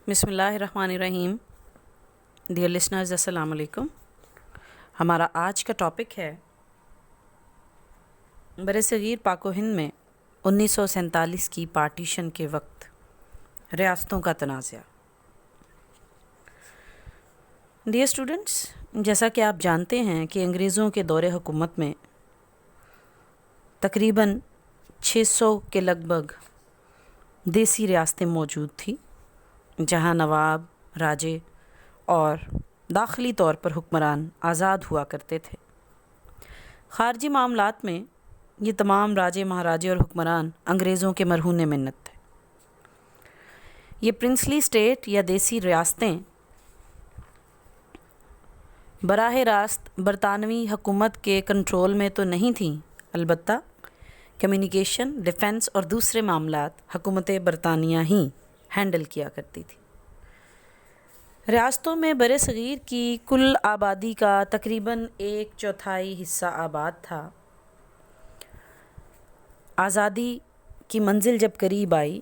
بسم اللہ الرحمن الرحیم. ڈیئر لسنرز، السلام علیکم. ہمارا آج کا ٹاپک ہے برصغیر پاک و ہند میں 1947 کی پارٹیشن کے وقت ریاستوں کا تنازع. ڈیئر اسٹوڈنٹس، جیسا کہ آپ جانتے ہیں کہ انگریزوں کے دور حکومت میں تقریباً 600 کے لگ بھگ دیسی ریاستیں موجود تھیں، جہاں نواب، راجے اور داخلی طور پر حکمران آزاد ہوا کرتے تھے. خارجی معاملات میں یہ تمام راجے، مہاراجے اور حکمران انگریزوں کے مرہون منت تھے. یہ پرنسلی اسٹیٹ یا دیسی ریاستیں براہ راست برطانوی حکومت کے کنٹرول میں تو نہیں تھیں، البتہ کمیونیکیشن، ڈیفنس اور دوسرے معاملات حکومت برطانیہ ہی ہینڈل کیا کرتی تھی. ریاستوں میں برصغیر کی کل آبادی کا تقریباً 1/4 حصہ آباد تھا. آزادی کی منزل جب قریب آئی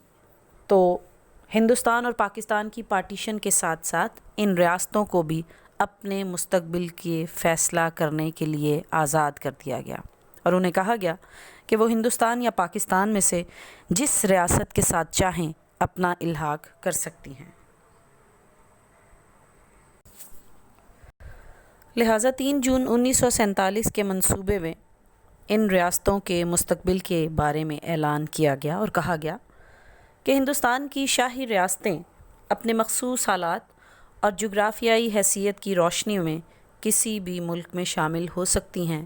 تو ہندوستان اور پاکستان کی پارٹیشن کے ساتھ ساتھ ان ریاستوں کو بھی اپنے مستقبل کے فیصلہ کرنے کے لیے آزاد کر دیا گیا اور انہیں کہا گیا کہ وہ ہندوستان یا پاکستان میں سے جس ریاست کے ساتھ چاہیں اپنا الحاق کر سکتی ہیں. لہٰذا 3 جون 1947 کے منصوبے میں ان ریاستوں کے مستقبل کے بارے میں اعلان کیا گیا اور کہا گیا کہ ہندوستان کی شاہی ریاستیں اپنے مخصوص حالات اور جغرافیائی حیثیت کی روشنی میں کسی بھی ملک میں شامل ہو سکتی ہیں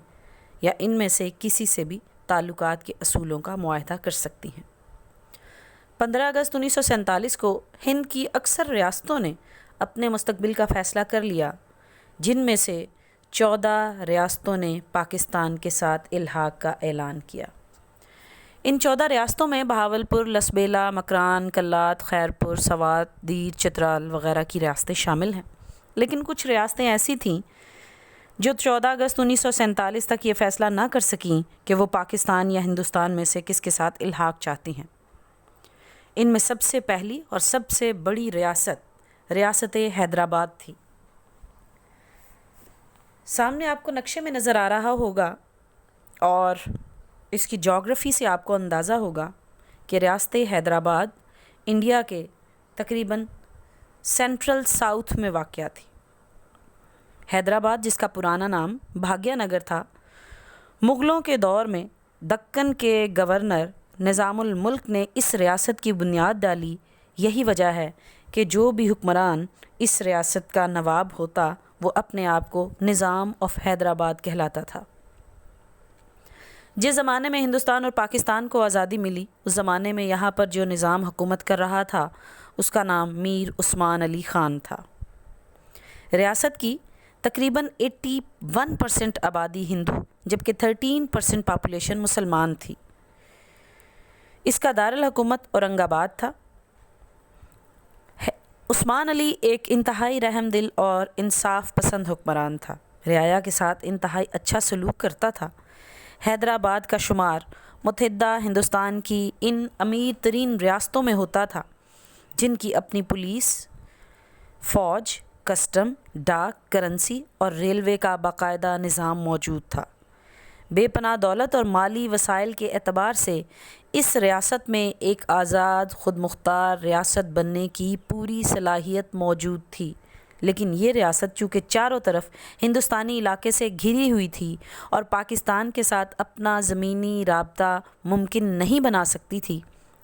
یا ان میں سے کسی سے بھی تعلقات کے اصولوں کا معاہدہ کر سکتی ہیں. 15 اگست 1947 کو ہند کی اکثر ریاستوں نے اپنے مستقبل کا فیصلہ کر لیا، جن میں سے 14 ریاستوں نے پاکستان کے ساتھ الحاق کا اعلان کیا. ان 14 ریاستوں میں بہاولپور، لسبیلا، مکران، کلات، خیرپور، سوات، دیر، چترال وغیرہ کی ریاستیں شامل ہیں. لیکن کچھ ریاستیں ایسی تھیں جو 14 اگست 1947 تک یہ فیصلہ نہ کر سکیں کہ وہ پاکستان یا ہندوستان میں سے کس کے ساتھ الحاق چاہتی ہیں. ان میں سب سے پہلی اور سب سے بڑی ریاست حیدرآباد تھی. سامنے آپ کو نقشے میں نظر آ رہا ہوگا اور اس کی جغرافی سے آپ کو اندازہ ہوگا کہ ریاست حیدرآباد انڈیا کے تقریباً سینٹرل ساؤتھ میں واقع تھی. حیدرآباد، جس کا پرانا نام بھاگیہ نگر تھا، مغلوں کے دور میں دکن کے گورنر نظام الملک نے اس ریاست کی بنیاد ڈالی. یہی وجہ ہے کہ جو بھی حکمران اس ریاست کا نواب ہوتا وہ اپنے آپ کو نظام آف حیدرآباد کہلاتا تھا. جس زمانے میں ہندوستان اور پاکستان کو آزادی ملی، اس زمانے میں یہاں پر جو نظام حکومت کر رہا تھا اس کا نام میر عثمان علی خان تھا. ریاست کی تقریباً 81% آبادی ہندو جبکہ 13% پاپولیشن مسلمان تھی. اس کا دارالحکومت اورنگ آباد تھا. عثمان علی ایک انتہائی رحم دل اور انصاف پسند حکمران تھا. رعایا کے ساتھ انتہائی اچھا سلوک کرتا تھا. حیدرآباد کا شمار متحدہ ہندوستان کی ان امیر ترین ریاستوں میں ہوتا تھا جن کی اپنی پولیس، فوج، کسٹم، ڈاک، کرنسی اور ریلوے کا باقاعدہ نظام موجود تھا. بے پناہ دولت اور مالی وسائل کے اعتبار سے اس ریاست میں ایک آزاد خود مختار ریاست بننے کی پوری صلاحیت موجود تھی. لیکن یہ ریاست چونکہ چاروں طرف ہندوستانی علاقے سے گھری ہوئی تھی اور پاکستان کے ساتھ اپنا زمینی رابطہ ممکن نہیں بنا سکتی تھی،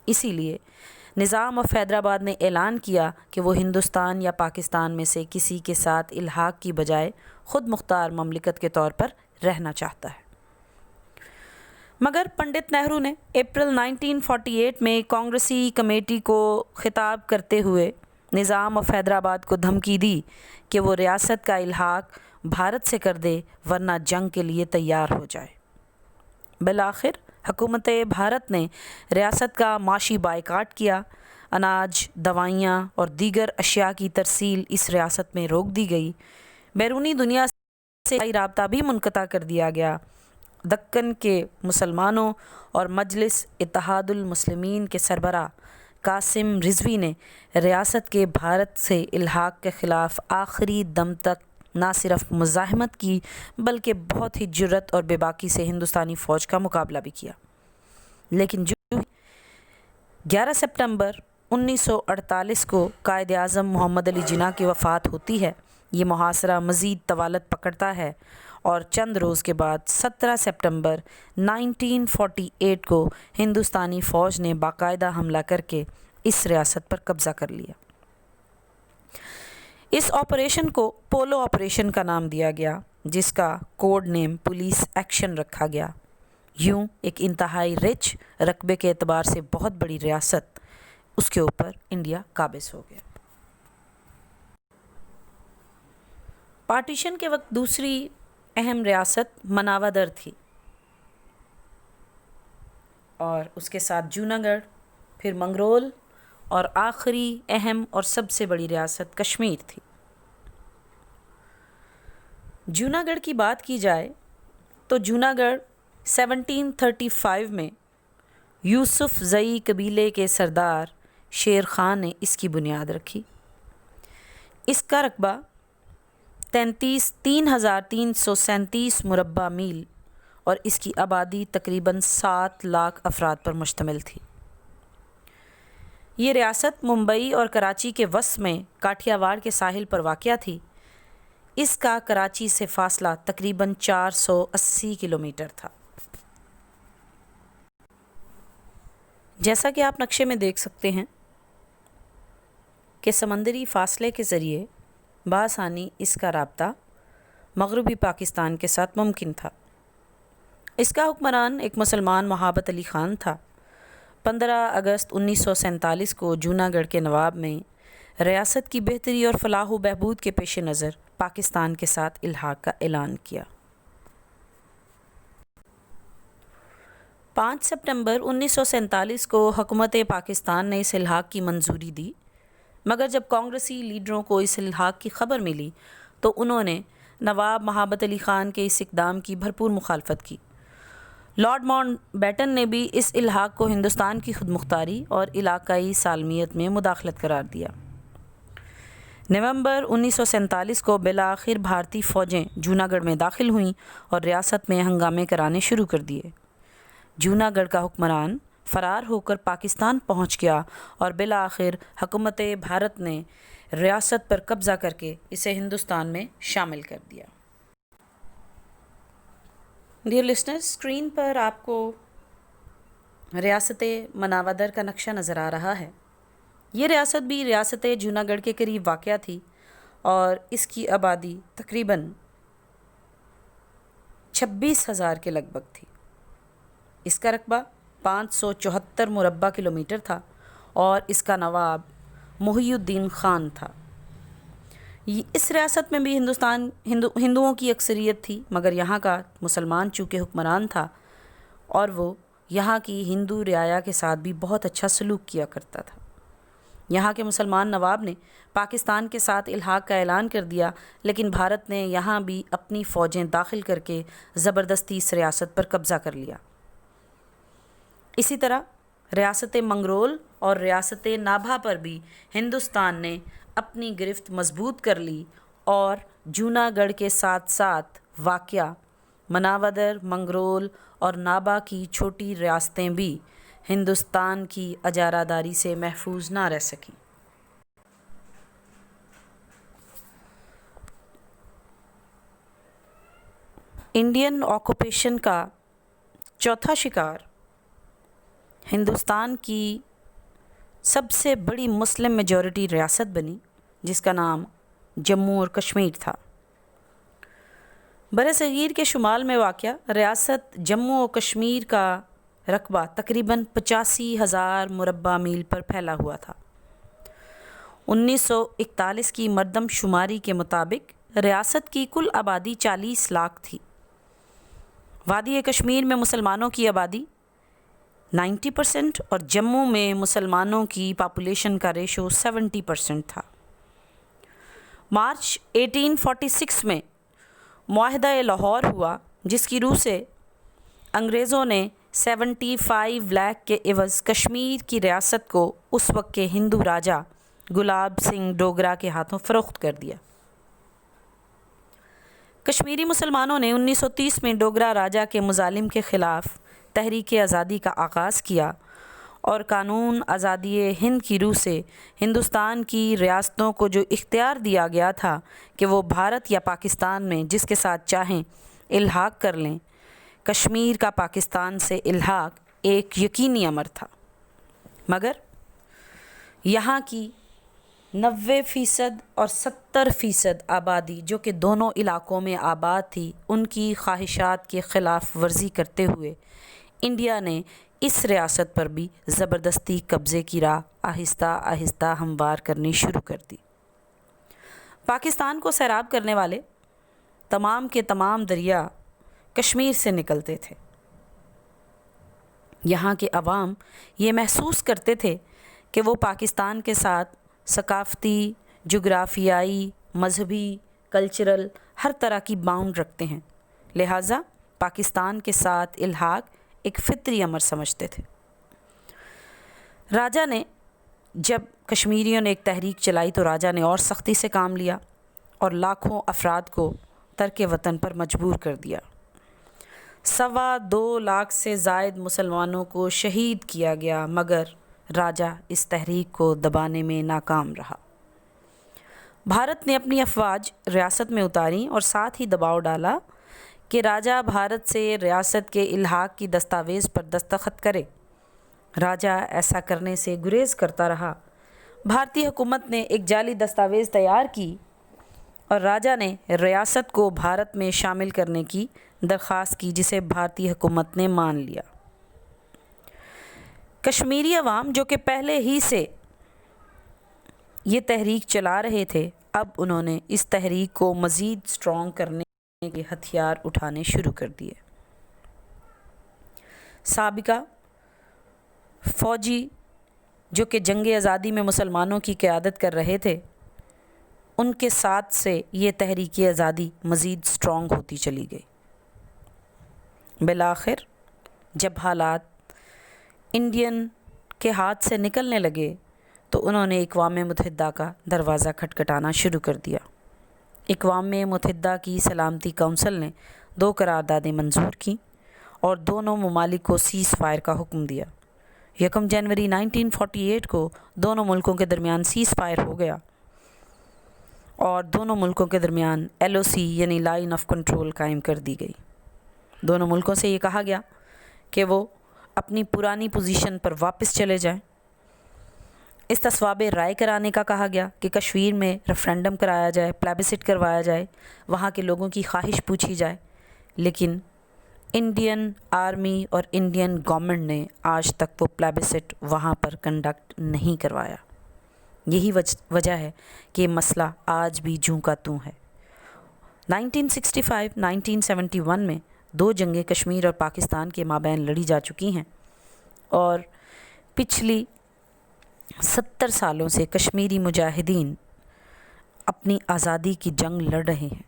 اسی لیے نظام آف حیدرآباد نے اعلان کیا کہ وہ ہندوستان یا پاکستان میں سے کسی کے ساتھ الحاق کی بجائے خود مختار مملکت کے طور پر رہنا چاہتا ہے. مگر پنڈت نہرو نے اپریل 1948 میں کانگریسی کمیٹی کو خطاب کرتے ہوئے نظام آف حیدرآباد کو دھمکی دی کہ وہ ریاست کا الحاق بھارت سے کر دے ورنہ جنگ کے لیے تیار ہو جائے. بالآخر حکومت بھارت نے ریاست کا معاشی بائیکاٹ کیا. اناج، دوائیاں اور دیگر اشیاء کی ترسیل اس ریاست میں روک دی گئی. بیرونی دنیا سے رابطہ بھی منقطع کر دیا گیا. دکن کے مسلمانوں اور مجلس اتحاد المسلمین کے سربراہ قاسم رضوی نے ریاست کے بھارت سے الحاق کے خلاف آخری دم تک نہ صرف مزاحمت کی بلکہ بہت ہی جرأت اور بے باکی سے ہندوستانی فوج کا مقابلہ بھی کیا، لیکن جو 11 سپتمبر 1948 کو قائد اعظم محمد علی جناح کی وفات ہوتی ہے، یہ محاصرہ مزید طوالت پکڑتا ہے اور چند روز کے بعد 17 سپتمبر 1948 کو ہندوستانی فوج نے باقاعدہ حملہ کر کے اس ریاست پر قبضہ کر لیا۔ اس آپریشن کو پولو آپریشن کا نام دیا گیا، جس کا کوڈ نیم پولیس ایکشن رکھا گیا۔ یوں ایک انتہائی رچ، رقبے کے اعتبار سے بہت بڑی ریاست، اس کے اوپر انڈیا قابض ہو گیا۔ پارٹیشن کے وقت دوسری اہم ریاست مناودر تھی اور اس کے ساتھ جوناگڑھ، پھر منگرول اور آخری اہم اور سب سے بڑی ریاست کشمیر تھی۔ جوناگڑھ کی بات کی جائے تو جوناگڑھ 1735 میں یوسف زئی قبیلے کے سردار شیر خان نے اس کی بنیاد رکھی۔ اس کا رقبہ 33,337 مربع میل اور اس کی آبادی تقریباً 7 لاکھ افراد پر مشتمل تھی۔ یہ ریاست ممبئی اور کراچی کے وسط میں کاٹھیا واڑ کے ساحل پر واقع تھی۔ اس کا کراچی سے فاصلہ تقریباً 480 کلومیٹر تھا۔ جیسا کہ آپ نقشے میں دیکھ سکتے ہیں کہ سمندری فاصلے کے ذریعے بآسانی اس کا رابطہ مغربی پاکستان کے ساتھ ممکن تھا۔ اس کا حکمران ایک مسلمان محابت علی خان تھا۔ 15 اگست 1947 کو جوناگڑھ کے نواب میں ریاست کی بہتری اور فلاح و بہبود کے پیش نظر پاکستان کے ساتھ الحاق کا اعلان کیا۔ 5 سپتمبر 1947 کو حکومت پاکستان نے اس الحاق کی منظوری دی، مگر جب کانگریسی لیڈروں کو اس الحاق کی خبر ملی تو انہوں نے نواب محابت علی خان کے اس اقدام کی بھرپور مخالفت کی۔ لارڈ ماؤنٹ بیٹن نے بھی اس الحاق کو ہندوستان کی خود مختاری اور علاقائی سالمیت میں مداخلت قرار دیا۔ نومبر 1947 کو بالآخر بھارتی فوجیں جوناگڑھ میں داخل ہوئیں اور ریاست میں ہنگامے کرانے شروع کر دیے۔ جوناگڑھ کا حکمران فرار ہو کر پاکستان پہنچ گیا اور بالآخر حکومت بھارت نے ریاست پر قبضہ کر کے اسے ہندوستان میں شامل کر دیا۔ ڈیئر لسنر، اسکرین پر آپ کو ریاست مناودر کا نقشہ نظر آ رہا ہے۔ یہ ریاست بھی ریاست جوناگڑھ کے قریب واقع تھی اور اس کی آبادی تقریباً 26,000 کے لگ بھگ تھی۔ اس کا رقبہ 574 مربع کلومیٹر تھا اور اس کا نواب محی الدین خان تھا۔ اس ریاست میں بھی ہندوؤں کی اکثریت تھی، مگر یہاں کا مسلمان چونکہ حکمران تھا اور وہ یہاں کی ہندو رعایا کے ساتھ بھی بہت اچھا سلوک کیا کرتا تھا۔ یہاں کے مسلمان نواب نے پاکستان کے ساتھ الحاق کا اعلان کر دیا، لیکن بھارت نے یہاں بھی اپنی فوجیں داخل کر کے زبردستی اس ریاست پر قبضہ کر لیا۔ اسی طرح ریاست منگرول اور ریاست نابھا پر بھی ہندوستان نے اپنی گرفت مضبوط کر لی اور جوناگڑھ کے ساتھ ساتھ واقع مناودر، منگرول اور نابھا کی چھوٹی ریاستیں بھی ہندوستان کی اجارہ داری سے محفوظ نہ رہ سکیں۔ انڈین آکوپیشن کا چوتھا شکار ہندوستان کی سب سے بڑی مسلم میجورٹی ریاست بنی، جس کا نام جموں اور کشمیر تھا۔ برصغیر کے شمال میں واقع ریاست جموں و کشمیر کا رقبہ تقریباً 85,000 مربع میل پر پھیلا ہوا تھا۔ 1941 کی مردم شماری کے مطابق ریاست کی کل آبادی 40 لاکھ تھی۔ وادی کشمیر میں مسلمانوں کی آبادی 90% اور جموں میں مسلمانوں کی پاپولیشن کا ریشو 70% تھا۔ مارچ 1846 میں معاہدہ لاہور ہوا، جس کی روح سے انگریزوں نے 75 لاکھ کے عوض کشمیر کی ریاست کو اس وقت کے ہندو راجا گلاب سنگھ ڈوگرا کے ہاتھوں فروخت کر دیا۔ کشمیری مسلمانوں نے 1930 میں ڈوگرا راجا کے مظالم کے خلاف تحریک آزادی کا آغاز کیا اور قانون آزادی ہند کی روح سے ہندوستان کی ریاستوں کو جو اختیار دیا گیا تھا کہ وہ بھارت یا پاکستان میں جس کے ساتھ چاہیں الحاق کر لیں، کشمیر کا پاکستان سے الحاق ایک یقینی امر تھا، مگر یہاں کی 90% اور 70% آبادی جو کہ دونوں علاقوں میں آباد تھی، ان کی خواہشات کی خلاف ورزی کرتے ہوئے انڈیا نے اس ریاست پر بھی زبردستی قبضے کی راہ آہستہ آہستہ ہموار کرنی شروع کر دی۔ پاکستان کو سیراب کرنے والے تمام کے تمام دریا کشمیر سے نکلتے تھے۔ یہاں کے عوام یہ محسوس کرتے تھے کہ وہ پاکستان کے ساتھ ثقافتی، جغرافیائی، مذہبی، کلچرل ہر طرح کی باؤنڈ رکھتے ہیں، لہٰذا پاکستان کے ساتھ الحاق ایک فطری امر سمجھتے تھے۔ راجا نے جب کشمیریوں نے ایک تحریک چلائی تو راجا نے اور سختی سے کام لیا اور لاکھوں افراد کو ترک وطن پر مجبور کر دیا۔ 2.25 لاکھ سے زائد مسلمانوں کو شہید کیا گیا، مگر راجا اس تحریک کو دبانے میں ناکام رہا۔ بھارت نے اپنی افواج ریاست میں اتاریں اور ساتھ ہی دباؤ ڈالا کہ راجا بھارت سے ریاست کے الحاق کی دستاویز پر دستخط کرے۔ راجا ایسا کرنے سے گریز کرتا رہا۔ بھارتی حکومت نے ایک جعلی دستاویز تیار کی اور راجا نے ریاست کو بھارت میں شامل کرنے کی درخواست کی، جسے بھارتی حکومت نے مان لیا۔ کشمیری عوام جو کہ پہلے ہی سے یہ تحریک چلا رہے تھے، اب انہوں نے اس تحریک کو مزید اسٹرانگ کرنے کے ہتھیار اٹھانے شروع کر دیے۔ سابقہ فوجی جو کہ جنگ آزادی میں مسلمانوں کی قیادت کر رہے تھے، ان کے ساتھ سے یہ تحریک آزادی مزید اسٹرانگ ہوتی چلی گئی۔ بالآخر جب حالات انڈین کے ہاتھ سے نکلنے لگے تو انہوں نے اقوام متحدہ کا دروازہ کھٹکھٹانا شروع کر دیا۔ اقوام متحدہ کی سلامتی کونسل نے 2 قراردادیں منظور کیں اور دونوں ممالک کو سیز فائر کا حکم دیا۔ 1 جنوری 1948 کو دونوں ملکوں کے درمیان سیز فائر ہو گیا اور دونوں ملکوں کے درمیان LOC یعنی لائن آف کنٹرول قائم کر دی گئی۔ دونوں ملکوں سے یہ کہا گیا کہ وہ اپنی پرانی پوزیشن پر واپس چلے جائیں۔ استصواب رائے کرانے کا کہا گیا کہ کشمیر میں ریفرینڈم کرایا جائے، پلیبسٹ کروایا جائے، وہاں کے لوگوں کی خواہش پوچھی جائے، لیکن انڈین آرمی اور انڈین گورنمنٹ نے آج تک وہ پلیبسٹ وہاں پر کنڈکٹ نہیں کروایا۔ یہی وجہ ہے کہ یہ مسئلہ آج بھی جوں کا توں ہے۔ 1965 1971 میں 2 جنگیں کشمیر اور پاکستان کے مابین لڑی جا چکی ہیں اور پچھلی 70 سالوں سے کشمیری مجاہدین اپنی آزادی کی جنگ لڑ رہے ہیں۔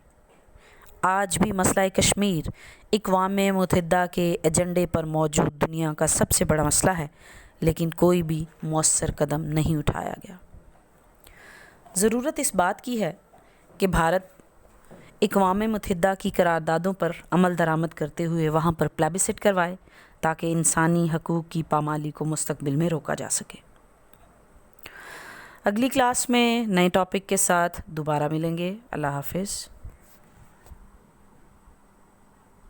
آج بھی مسئلہ کشمیر اقوام متحدہ کے ایجنڈے پر موجود دنیا کا سب سے بڑا مسئلہ ہے، لیکن کوئی بھی مؤثر قدم نہیں اٹھایا گیا۔ ضرورت اس بات کی ہے کہ بھارت اقوام متحدہ کی قراردادوں پر عمل درآمد کرتے ہوئے وہاں پر پلیبسٹ کروائے تاکہ انسانی حقوق کی پامالی کو مستقبل میں روکا جا سکے۔ اگلی کلاس میں نئے ٹاپک کے ساتھ دوبارہ ملیں گے۔ اللہ حافظ۔